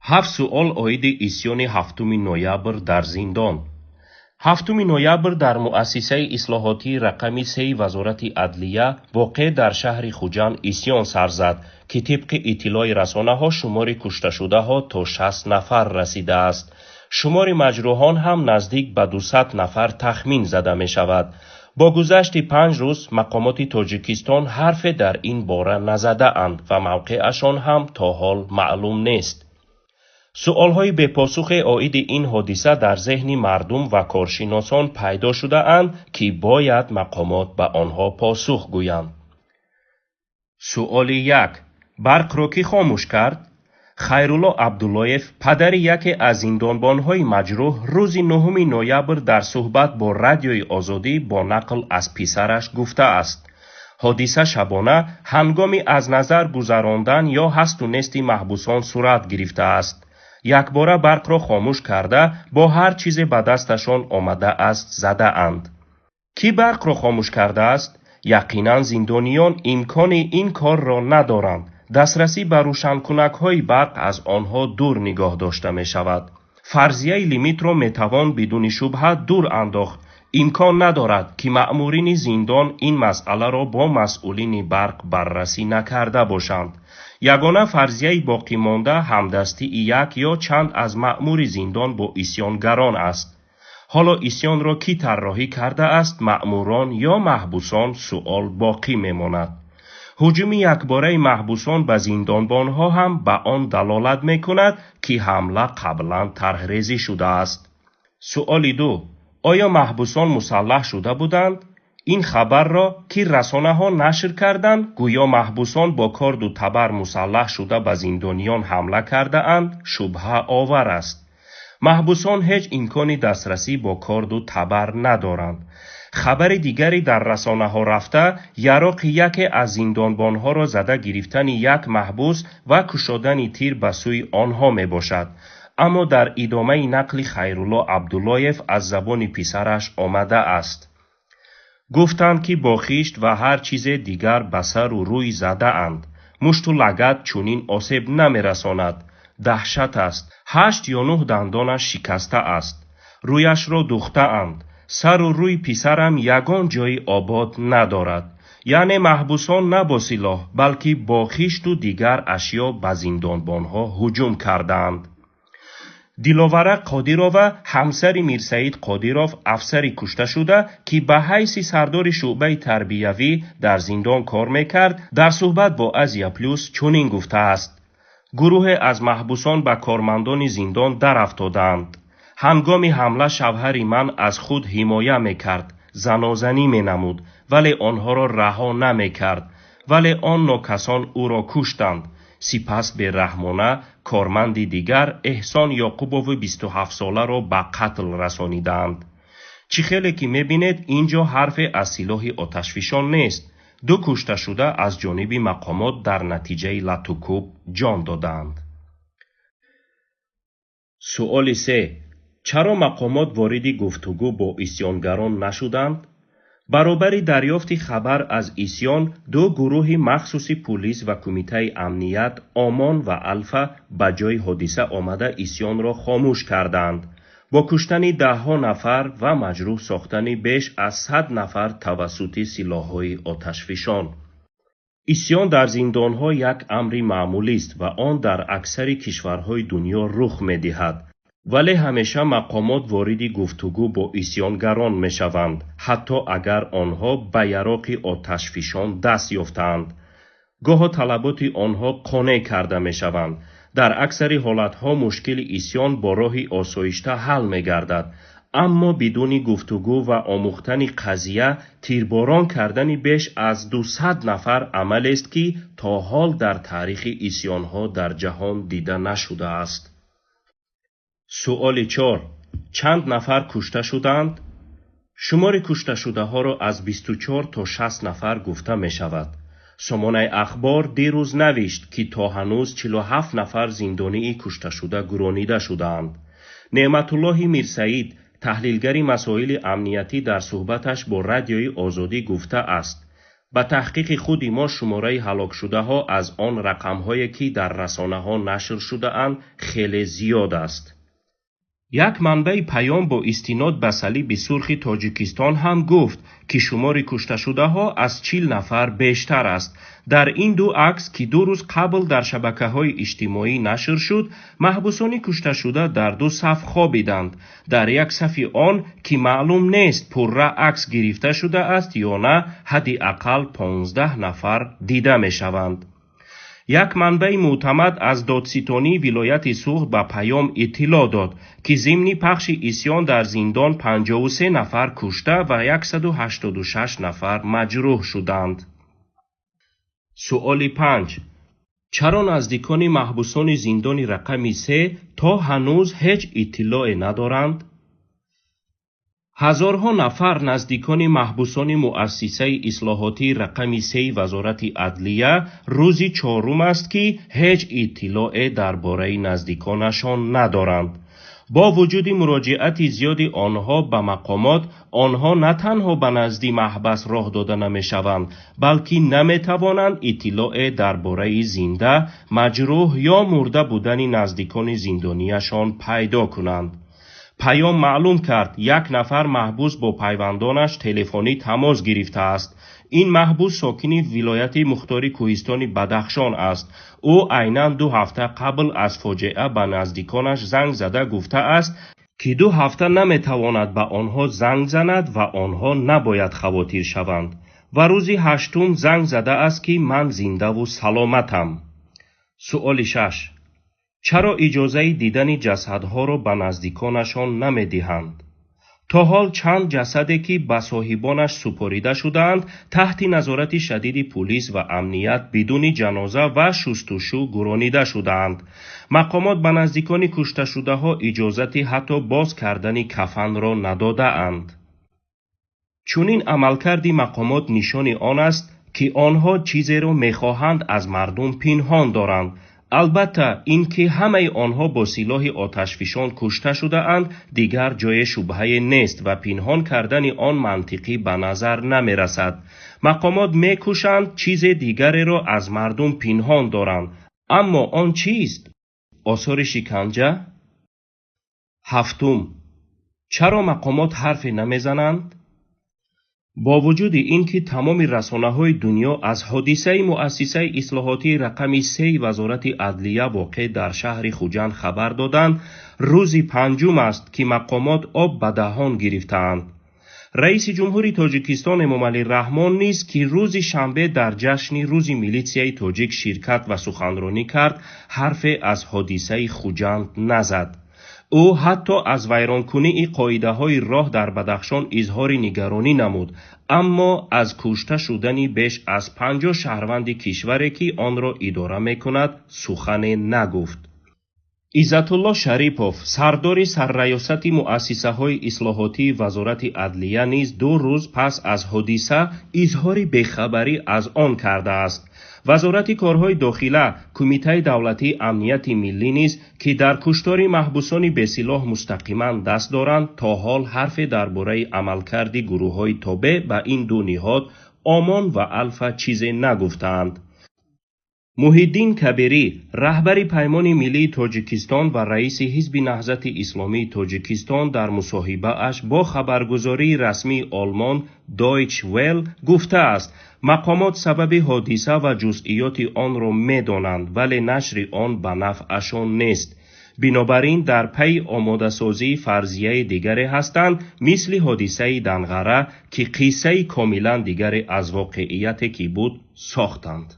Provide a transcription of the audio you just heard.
7 سوال عاید اسیان 7 نوامبر در زندان. 7 نوامبر در مؤسسه اصلاحاتی رقم 3 وزارت عدلیه واقع در شهر خوجند اسیان سر زد که طبق اطلاع رسانه ها شمار کشته شده ها تا 60 نفر رسیده است. شمار مجروحان هم نزدیک به 200 نفر تخمین زده می شود. با گذشت 5 روز مقامات تاجیکستان حرف در این باره نزده اند و موقعشان هم تا حال معلوم نیست. سؤال‌های به پاسخ عاید این حادثه در ذهن مردم و کارشناسان پیدا شده اند که باید مقامات به آنها پاسخ گویند. سؤال 1. برق را کی خاموش کرد؟ خیرالله عبداللهیف پدر یکی از زندانبان‌های مجروح روز 9 نوامبر در صحبت با رادیوی آزادی با نقل از پسرش گفته است. حادثه شبانه هنگامی از نظر گذراندن یا هست و نیست محبوسان صورت گرفته است. یک باره برق را خاموش کرده با هر چیز به دستشان آمده است زده اند. کی برق را خاموش کرده است؟ یقینا زندانیان امکان این کار را ندارند. دسترسی به روشنکنک های برق از آنها دور نگاه داشته می شود. فرضیه لیمیت را می توان بدون شبهه دور انداخت. امکان ندارد که مأمورین زندان این مسئله را با مسئولین برق بررسی نکرده باشند. یگانه فرضیه باقی مانده همدستی یک یا چند از مأمور زندان با اسیانگران است. حالا اسیان را کی طراحی کرده است، مأموران یا محبوسان؟ سؤال باقی میماند. هجوم یکباره محبوسان به زندانبانها هم به آن دلالت میکند که حمله قبلا طرحریزی شده است. سؤال 2. آیا محبوسان مسلح شده بودند؟ این خبر را که رسانه ها نشر کردند گویا محبوسان با کارد و تبر مسلح شده به زندانیان حمله کرده اند شبهه آور است. محبوسان هیچ امکان دسترسی با کارد و تبر ندارند. خبر دیگری در رسانه ها رفته یراق یکی از زندانبان ها را زده گرفتن یک محبوس و کشادن تیر به سوی آنها می باشد. اما در ادامه نقل خیرالله عبداللهیف از زبان پسرش آمده است. گفتند که با خیشت و هر چیز دیگر به سر و روی زده اند. مشت و لگد چونین آسیب نمی رساند. دهشت است. 8 یا 9 دندانش شکسته است. رویش را دوخته اند. سر و روی پسرم یگان جای آباد ندارد. یعنی محبوسان نه با سلاح بلکه با خیشت و دیگر اشیا به زندانبانها هجوم کردند. دلاوره قادیروف همسر میرسعید قادیروف افسری کشته شده که به حیث سردار شعبه تربیوی در زندان کار میکرد در صحبت با ازیا پلوس چنین گفته است. گروه از محبوسان به کارمندان زندان در افتادند. هنگام حمله شوهر من از خود حمایه میکرد، زنازنی مینمود ولی آنها را رها نمیکرد، ولی آن ناکسان او را کشتند. سپس به رحمانه کارمند دیگر احسان یعقوبوف 27 ساله را به قتل رسانیدند. چی خیلی که میبینید اینجا حرف از سلاح آتشفشان نیست. 2 کشته شده از جانب مقامات در نتیجه لطوکوب جان دادند. سؤال 3. چرا مقامات وارد گفتگو با اسیانگران نشدند؟ برابر دریافت خبر از اسیان 2 گروه مخصوصی پلیس و کمیته امنیت آمان و الفا به جای حادثه آمده اسیان را خاموش کردند. با کشتن 10 نفر و مجروح ساختن بیش از 100 نفر توسط سلاح‌های آتشفشان. اسیان در زندان‌ها یک امر معمولی است و آن در اکثر کشورهای دنیا رخ می‌دهد. ولی همیشه مقامات وارد گفتگو با اسیانگران می شوند حتی اگر آنها به یراق آتشفشان دست یافتند. گاه طلبات آنها قانع کرده می شوند. در اکثر حالتها مشکل اسیان با راه آسایشته حل می گردد. اما بدون گفتگو و آموختن قضیه تیرباران کردن بیش از 200 نفر عمل است که تا حال در تاریخ اسیانها در جهان دیده نشده است. سؤال 4. چند نفر کشته شدند؟ شمار کشته شده ها را از 24 تا 60 نفر گفته می شود. سامانه اخبار دیروز نوشت که تا هنوز 47 نفر زندانی کشته شده گرانیده شدند. نعمت الله میرسعید تحلیلگر مسائل امنیتی در صحبتش با رادیوی آزادی گفته است. به تحقیق خود ما شماره هلاک شده ها از آن رقم هایی که در رسانه ها نشر شده اند خیلی زیاد است. یک منبع پیام با استناد به صلیب سرخ تاجیکستان هم گفت که شمار کشته شده ها از 40 نفر بیشتر است. در این دو عکس که 2 روز قبل در شبکه های اجتماعی نشر شد، محبوسان کشته شده در 2 صف خوابیدند. در یک صف آن که معلوم نیست پرره عکس گرفته شده است یا نه، حداقل 15 نفر دیده می شوند. یک منبع معتمد از دادستانی ولایت سوخت به پیام اطلاع داد که ضمن پخش عصیان در زندان 53 نفر کشته و 186 نفر مجروح شدند. سوال 5. چرا نزدیکان محبوسان زندان رقم 3 تا هنوز هیچ اطلاع ندارند؟ هزارها نفر نزدیکان محبوسان مؤسسه اصلاحاتی رقم 3 وزارت عدلیه روز 4 است که هیچ اطلاع درباره نزدیکانشان ندارند. با وجود مراجعت زیاد آنها به مقامات، آنها نه تنها به نزد محبس راه داده نمی شوند، بلکه نمی توانند اطلاع درباره زنده، مجروح یا مرده بودن نزدیکان زندانیشان پیدا کنند. پیام معلوم کرد یک نفر محبوس با پیوندانش تلفنی تماس گرفته است. این محبوس ساکن ولایت مختار کوهستان بدخشان است. او عیناً 2 هفته قبل از فاجعه به نزدیکانش زنگ زده گفته است که 2 هفته نمیتواند به آنها زنگ زند و آنها نباید خواطر شوند. و روز 8 زنگ زده است که من زنده و سلامتم. سوال 6. چرا اجازه دیدن جسدها را به نزدیکانشان نمیدهند؟ تا حال چند جسدی که به صاحبانش سپریده شدند تحت نظارت شدید پلیس و امنیت بدون جنازه و شستشو گرانیده شدند. مقامات به نزدیکان کشته شده ها اجازت حتی باز کردن کفن را نداده اند. چنین عملکرد مقامات نشان آن است که آنها چیزی را میخواهند از مردم پنهان دارند. البته اینکه همه آنها با سلاح آتشفشان کشته شده اند دیگر جای شبهه نیست و پنهان کردن آن منطقی به نظر نمی رسد. مقامات می کوشند چیز دیگری را از مردم پنهان دارند. اما آن چیست؟ آثار شکنجه؟ 7. چرا مقامات حرف نمی زنند؟ با وجود اینکه تمام رسانه‌های دنیا از حادثه مؤسسه اصلاحاتی رقم 3 وزارت عدلیه واقع در شهر خوجند خبر دادند، روز 5 است که مقامات آب به دهان گرفتند. رئیس جمهور تاجیکستان امامعلی رحمان نیز که روز شنبه در جشن روز میلیسیای تاجیک شرکت و سخنرانی کرد، حرف از حادثه خوجند نزد. او حتی از ویرانکنی قاعده های راه در بدخشان اظهار نگرانی نمود، اما از کشته شدن بیش از 50 شهروند کشوری که آن را اداره می کند سخن نگفت. عزت الله شریپوف سردار سرریاست مؤسسه های اصلاحاتی وزارت عدلیه نیز 2 روز پس از حادثه اظهار بیخبری از آن کرده است. وزارت کارهای داخله کمیته دولتی امنیت ملی نیز که در کشتار محبوسان به سلاح مستقیما دست دارند تا حال حرف درباره عملکرد گروه‌های تابع به این 2 نهاد آمان و الفا چیزی نگفتند. محیدین کبیری رهبر پیمان ملی تاجیکستان و رئیس حزب نهضت اسلامی تاجیکستان در مصاحبه اش با خبرگزاری رسمی آلمان دایچ ویل گفته است مقامات سبب حادثه و جزئیات آن را می‌دانند ولی نشر آن به نفعشان نیست. بنابراین در پی آماده سازی فرضیه دیگری هستند مثل حادثه دنغره که قصه کاملا دیگری از واقعیتی که بود ساختند.